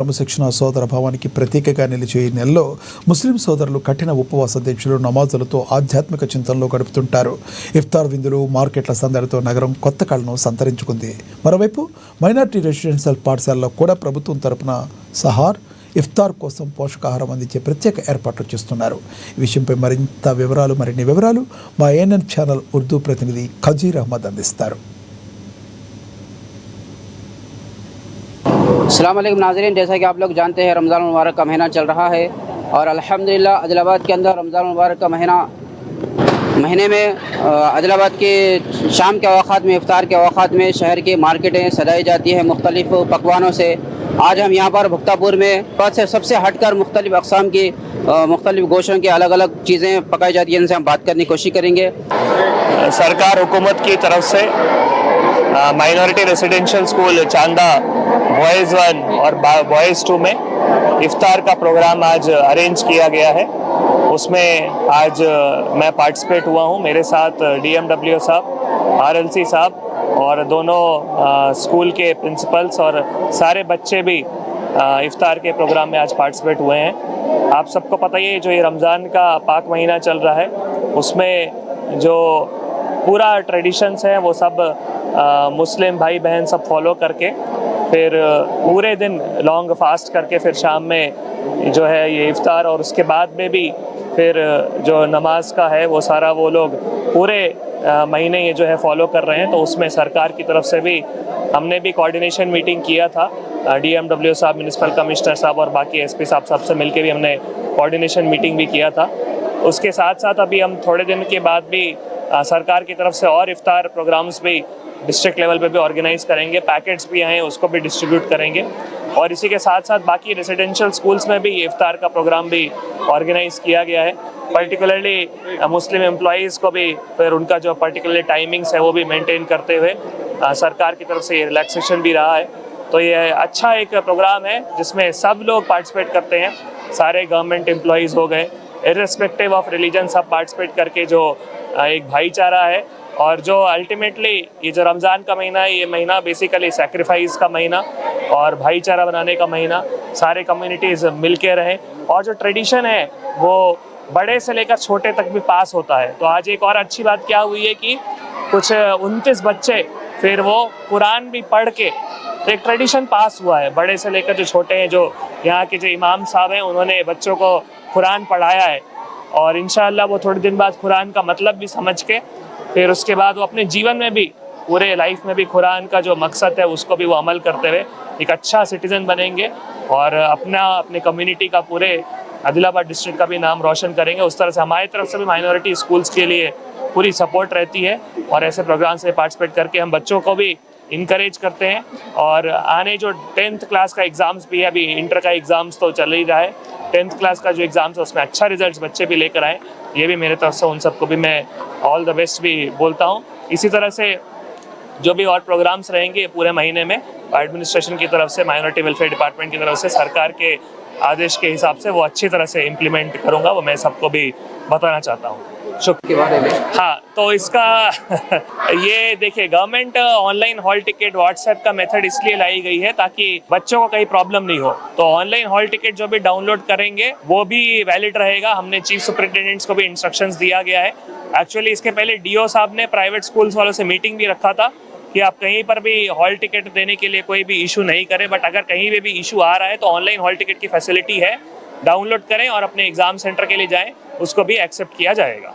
క్రమశిక్షణ సోదర భావానికి ప్రతీకగా నిలిచే ఈ నెలలో ముస్లిం సోదరులు కఠిన ఉపవాస దీక్షలు నమాజులతో ఆధ్యాత్మిక చింతనలో గడుపుతుంటారు. ఇఫ్తార్ విందులు మార్కెట్ల సందడితో నగరం కొత్త కళను సంతరించుకుంది. మరోవైపు మైనార్టీ రెసిడెన్షియల్ పాఠశాలలో కూడా ప్రభుత్వం తరపున సహార్ ఇఫ్తార్ కోసం పోషకాహారం అందించే ప్రత్యేక ఏర్పాట్లు చేస్తున్నారు. ఈ విషయంపై మరిన్ని వివరాలు మా ఏఎన్ఎన్ ఛానల్ ఉర్దూ ప్రతినిధి ఖజీర్ అహ్మద్ అందిస్తారు. अस्सलाम वालेकुम नाज़रीन, जैसा कि आप लोग जानते हैं रमज़ान मुबारक का महीना चल रहा है और अल्हम्दुलिल्लाह आदिलाबाद के अंदर रमज़ान मुबारक का महीने में आदिलाबाद के शाम के अवाक़ात में इफ्तार के अवाक़ात में शहर की मार्केटें सजाई जाती हैं मुख्तलिफ़ पकवानों से। आज हम यहाँ पर भुक्तापुर में सबसे हटकर मुख्तलिफ़ अक़साम की मुख्तलिफ़ गोशों की अलग अलग चीज़ें पकाई जाती हैं, जिनसे हम बात करने की कोशिश करेंगे। सरकार हुकूमत की तरफ से माइनॉरिटी रेसिडेंशियल स्कूल चांदा बॉयज़ 1 और बॉयज़ 2 में इफ्तार का प्रोग्राम आज अरेंज किया गया है। उसमें आज मैं पार्टिसिपेट हुआ हूँ। मेरे साथ DMW साहब, RLC साहब और दोनों स्कूल के प्रिंसिपल्स और सारे बच्चे भी इफ्तार के प्रोग्राम में आज पार्टिसिपेट हुए हैं। आप सबको पता ही है, जो ये रमज़ान का पाक महीना चल रहा है उसमें जो पूरा ट्रेडिशंस है वो सब मुस्लिम भाई बहन सब फॉलो करके फिर पूरे दिन लॉन्ग फास्ट करके फिर शाम में जो है ये इफ्तार और उसके बाद में भी फिर जो नमाज का है वो सारा वो लोग पूरे महीने ये जो है फॉलो कर रहे हैं। तो उसमें सरकार की तरफ से भी हमने भी कोऑर्डिनेशन मीटिंग किया था। DMW साहब, म्यूनिसिपल कमिश्नर साहब और बाकी SP साहब से मिलके भी हमने कोऑर्डिनेशन मीटिंग भी किया था। उसके साथ साथ अभी हम थोड़े दिन के बाद भी सरकार की तरफ से और इफ्तार प्रोग्राम्स भी डिस्ट्रिक्ट लेवल पे भी ऑर्गेनाइज करेंगे। पैकेट्स भी आए उसको भी डिस्ट्रीब्यूट करेंगे और इसी के साथ साथ बाकी रेसिडेंशियल स्कूल्स में भी इफ्तार का प्रोग्राम भी ऑर्गेनाइज किया गया है। पर्टिकुलरली मुस्लिम एम्प्लॉयज़ को भी फिर उनका जो पर्टिकुलर टाइमिंग्स है वो भी मेंटेन करते हुए सरकार की तरफ से ये रिलैक्सेशन भी रहा है। तो ये अच्छा एक प्रोग्राम है जिसमें सब लोग पार्टिसिपेट करते हैं। सारे गवर्नमेंट एम्प्लॉयज़ हो गए, इर्रेस्पेक्टिव ऑफ रिलीजन, सब पार्टिसिपेट करके जो एक भाईचारा है और जो अल्टीमेटली ये जो रमज़ान का महीना है, ये महीना बेसिकली सैक्रिफाइस का महीना और भाईचारा बनाने का महीना, सारे कम्युनिटीज़ मिल के रहें और जो ट्रेडिशन है वो बड़े से लेकर छोटे तक भी पास होता है। तो आज एक और अच्छी बात क्या हुई है कि कुछ 29 बच्चे फिर वो कुरान भी पढ़ के एक ट्रेडिशन पास हुआ है। बड़े से लेकर जो छोटे हैं, जो यहाँ के जो इमाम साहब हैं, उन्होंने बच्चों को कुरान पढ़ाया है और इंशाअल्लाह वो थोड़े दिन बाद कुरान का मतलब भी समझ के फिर उसके बाद वो अपने जीवन में भी पूरे लाइफ में भी कुरान का जो मकसद है उसको भी वो अमल करते हुए एक अच्छा सिटीज़न बनेंगे और अपने कम्युनिटी का, पूरे आदिलाबाद डिस्ट्रिक्ट का भी नाम रोशन करेंगे। उस तरह से हमारी तरफ से भी माइनॉरिटी स्कूल्स के लिए पूरी सपोर्ट रहती है और ऐसे प्रोग्राम से पार्टिसिपेट करके हम बच्चों को भी इनकरेज करते हैं। और आने जो 10th क्लास का एग्ज़ाम्स भी है, अभी इंटर का एग्ज़ाम्स तो चल ही रहा है, 10th क्लास का जो एग्ज़ाम्स है उसमें अच्छा रिजल्ट बच्चे भी लेकर आए। ये भी मेरे तरफ से उन सबको भी मैं ऑल द बेस्ट भी बोलता हूँ। इसी तरह से जो भी और प्रोग्राम्स रहेंगे पूरे महीने में एडमिनिस्ट्रेशन की तरफ से, माइनॉरिटी वेलफेयर डिपार्टमेंट की तरफ से, सरकार के आदेश के हिसाब से वो अच्छी तरह से इम्प्लीमेंट करूँगा, वो मैं सबको भी बताना चाहता हूँ। के बारे में हाँ, तो इसका ये देखिए, government online hall ticket WhatsApp का मेथड इसलिए लाई गई है ताकि बच्चों को कहीं प्रॉब्लम नहीं हो। तो ऑनलाइन हॉल टिकट जो भी डाउनलोड करेंगे वो भी वैलिड रहेगा। हमने चीफ सुपरिटेंडेंट्स को भी इंस्ट्रक्शंस दिया गया है। एक्चुअली इसके पहले DO साहब ने प्राइवेट स्कूल्स वालों से मीटिंग भी रखा था कि आप कहीं पर भी हॉल टिकट देने के लिए कोई भी इशू नहीं करें, बट अगर कहीं पे भी इशू आ रहा है तो ऑनलाइन हॉल टिकट की फैसिलिटी है, डाउनलोड करें और अपने एग्जाम सेंटर के लिए जाएं, उसको भी एक्सेप्ट किया जाएगा।